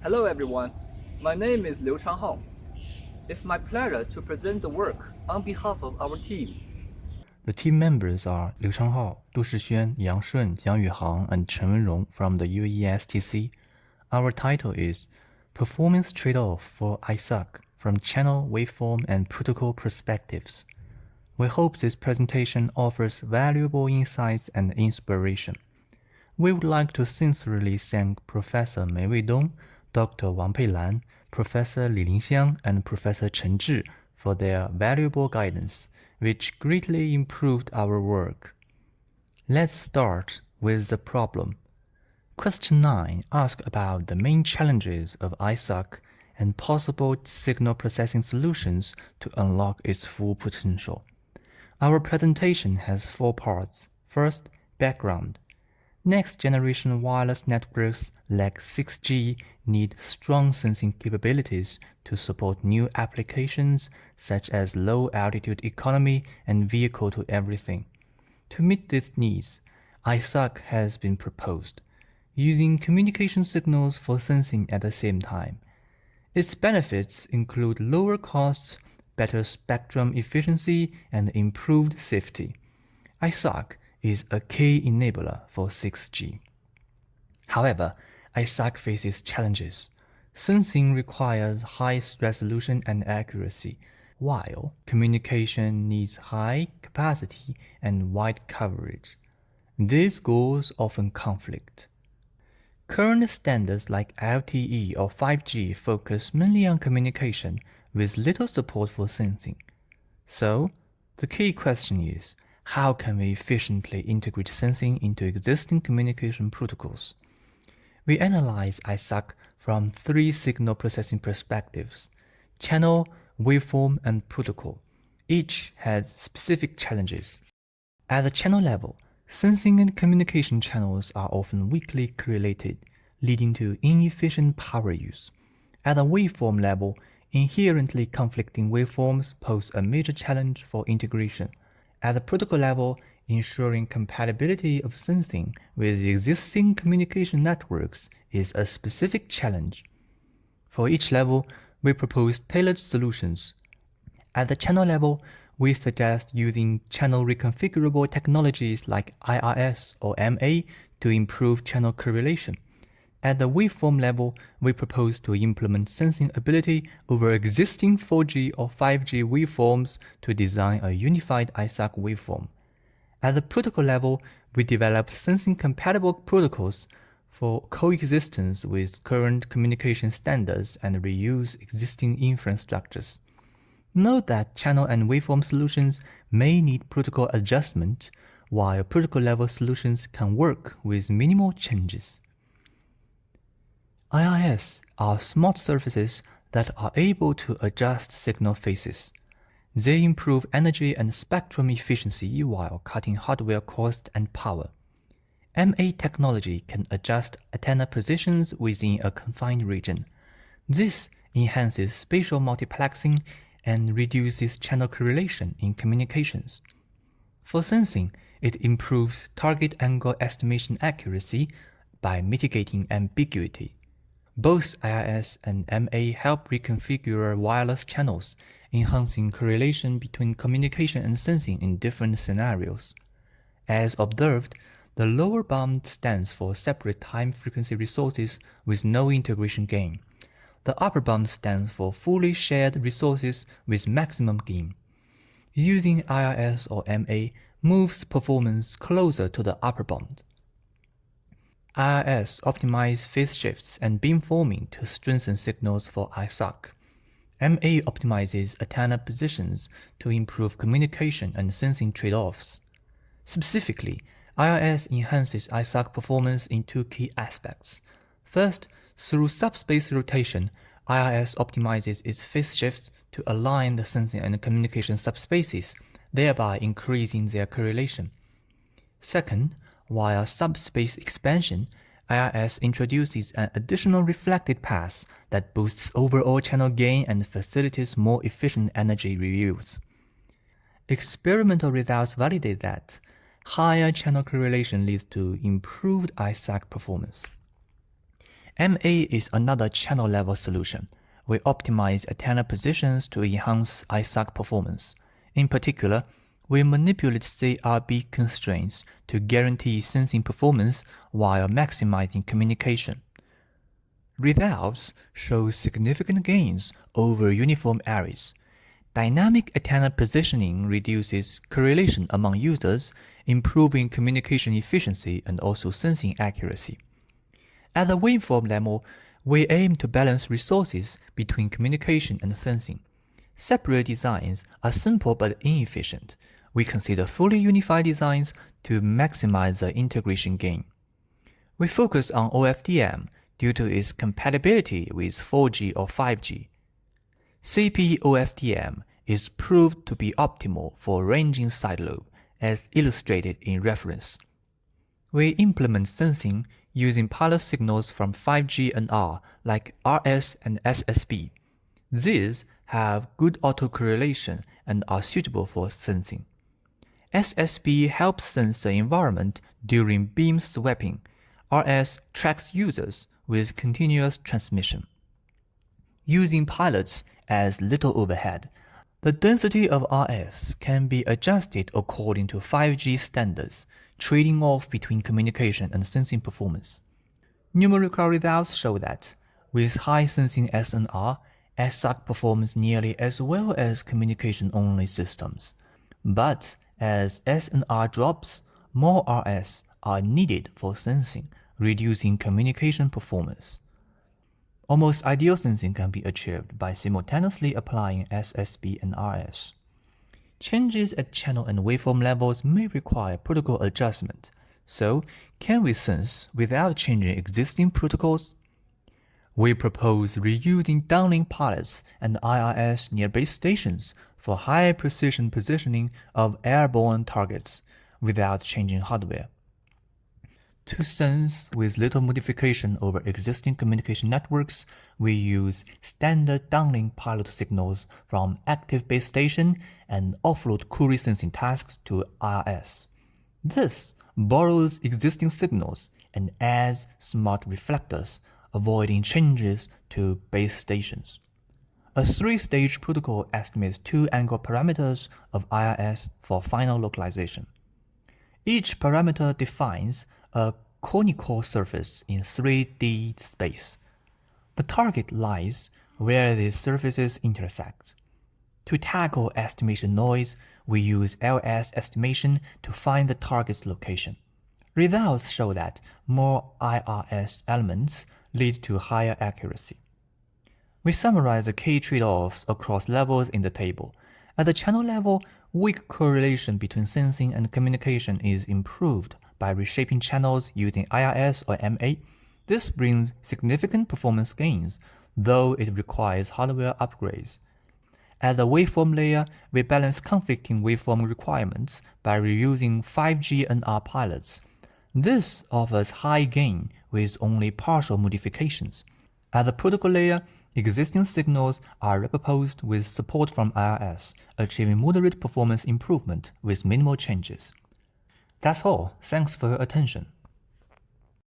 Hello everyone, my name is Liu Changhao. It's my pleasure to present the work on behalf of our team. The team members are Liu Changhao, Du Shixuan, Yang Shun, Jiang Yuhang, and Chen Wenrong from the UESTC. Our title is Performance Trade-off for ISAC from Channel, Waveform, and Protocol Perspectives. We hope this presentation offers valuable insights and inspiration. We would like to sincerely thank Professor Mei Weidong, Dr. Wang Peilan, Professor Li Lingxiang, and Professor Chen Zhi for their valuable guidance, which greatly improved our work. Let's start with the problem. Question 9 asks about the main challenges of ISAC and possible signal processing solutions to unlock its full potential. Our presentation has 4 parts. First, background. Next-generation wireless networks like 6G need strong sensing capabilities to support new applications such as low-altitude economy and vehicle-to-everything. To meet these needs, ISAC has been proposed, using communication signals for sensing at the same time. Its benefits include lower costs, better spectrum efficiency, and improved safety. ISAC is a key enabler for 6G. However, ISAC faces challenges. Sensing requires high resolution and accuracy, while communication needs high capacity and wide coverage. These goals often conflict. Current standards like LTE or 5G focus mainly on communication with little support for sensing. So, the key question is, how can we efficiently integrate sensing into existing communication protocols? We analyze ISAC from 3 signal processing perspectives: channel, waveform, and protocol. Each has specific challenges. At the channel level, sensing and communication channels are often weakly correlated, leading to inefficient power use. At the waveform level, inherently conflicting waveforms pose a major challenge for integration. At the protocol level, ensuring compatibility of sensing with existing communication networks is a specific challenge. For each level, we propose tailored solutions. At the channel level, we suggest using channel reconfigurable technologies like IRS or MA to improve channel correlation. At the waveform level, we propose to implement sensing ability over existing 4G or 5G waveforms to design a unified ISAC waveform. At the protocol level, we develop sensing-compatible protocols for coexistence with current communication standards and reuse existing infrastructures. Note that channel and waveform solutions may need protocol adjustment, while protocol-level solutions can work with minimal changes. IIS are smart surfaces that are able to adjust signal phases. They improve energy and spectrum efficiency while cutting hardware cost and power. MA technology can adjust antenna positions within a confined region. This enhances spatial multiplexing and reduces channel correlation in communications. For sensing, it improves target angle estimation accuracy by mitigating ambiguity. Both IIS and MA help reconfigure wireless channels, enhancing correlation between communication and sensing in different scenarios. As observed, the lower bound stands for separate time-frequency resources with no integration gain. The upper bound stands for fully shared resources with maximum gain. Using IIS or MA moves performance closer to the upper bound. IIS optimize phase shifts and beamforming to strengthen signals for ISAC. MA optimizes antenna positions to improve communication and sensing trade-offs. Specifically, IIS enhances ISAC performance in 2 key aspects. First, through subspace rotation, IIS optimizes its phase shifts to align the sensing and communication subspaces, thereby increasing their correlation. Second, while subspace expansion, IIS introduces an additional reflected path that boosts overall channel gain and facilitates more efficient energy reuse. Experimental results validate that higher channel correlation leads to improved ISAC performance. MA is another channel-level solution. We optimize antenna positions to enhance ISAC performance. In particular, we manipulate CRB constraints to guarantee sensing performance while maximizing communication. Results show significant gains over uniform arrays. Dynamic antenna positioning reduces correlation among users, improving communication efficiency and also sensing accuracy. At the waveform level, we aim to balance resources between communication and sensing. Separate designs are simple but inefficient. We consider fully unified designs to maximize the integration gain. We focus on OFDM due to its compatibility with 4G or 5G. CP-OFDM is proved to be optimal for ranging side lobe, as illustrated in reference. We implement sensing using pilot signals from 5G and R, like RS and SSB. These have good autocorrelation and are suitable for sensing. SSB helps sense the environment during beam swapping. RS tracks users with continuous transmission. Using pilots as little overhead, the density of RS can be adjusted according to 5G standards, trading off between communication and sensing performance. Numerical results show that, with high sensing SNR, ISAC performs nearly as well as communication-only systems. But as SNR drops, more RS are needed for sensing, reducing communication performance. Almost ideal sensing can be achieved by simultaneously applying SSB and RS. Changes at channel and waveform levels may require protocol adjustment. So, can we sense without changing existing protocols? We propose reusing downlink pilots and IRS near base stations for high precision positioning of airborne targets without changing hardware. To sense with little modification over existing communication networks, we use standard downlink pilot signals from active base station and offload query sensing tasks to IRS. This borrows existing signals and adds smart reflectors, avoiding changes to base stations. A 3-stage protocol estimates 2 angle parameters of IRS for final localization. Each parameter defines a conical surface in 3D space. The target lies where these surfaces intersect. To tackle estimation noise, we use LS estimation to find the target's location. Results show that more IRS elements lead to higher accuracy. We summarize the key trade-offs across levels in the table. At the channel level, weak correlation between sensing and communication is improved by reshaping channels using IRS or MA. This brings significant performance gains, though it requires hardware upgrades. At the waveform layer, we balance conflicting waveform requirements by reusing 5G and R pilots. This offers high gain with only partial modifications. At the protocol layer, existing signals are repurposed with support from IRS, achieving moderate performance improvement with minimal changes. That's all. Thanks for your attention.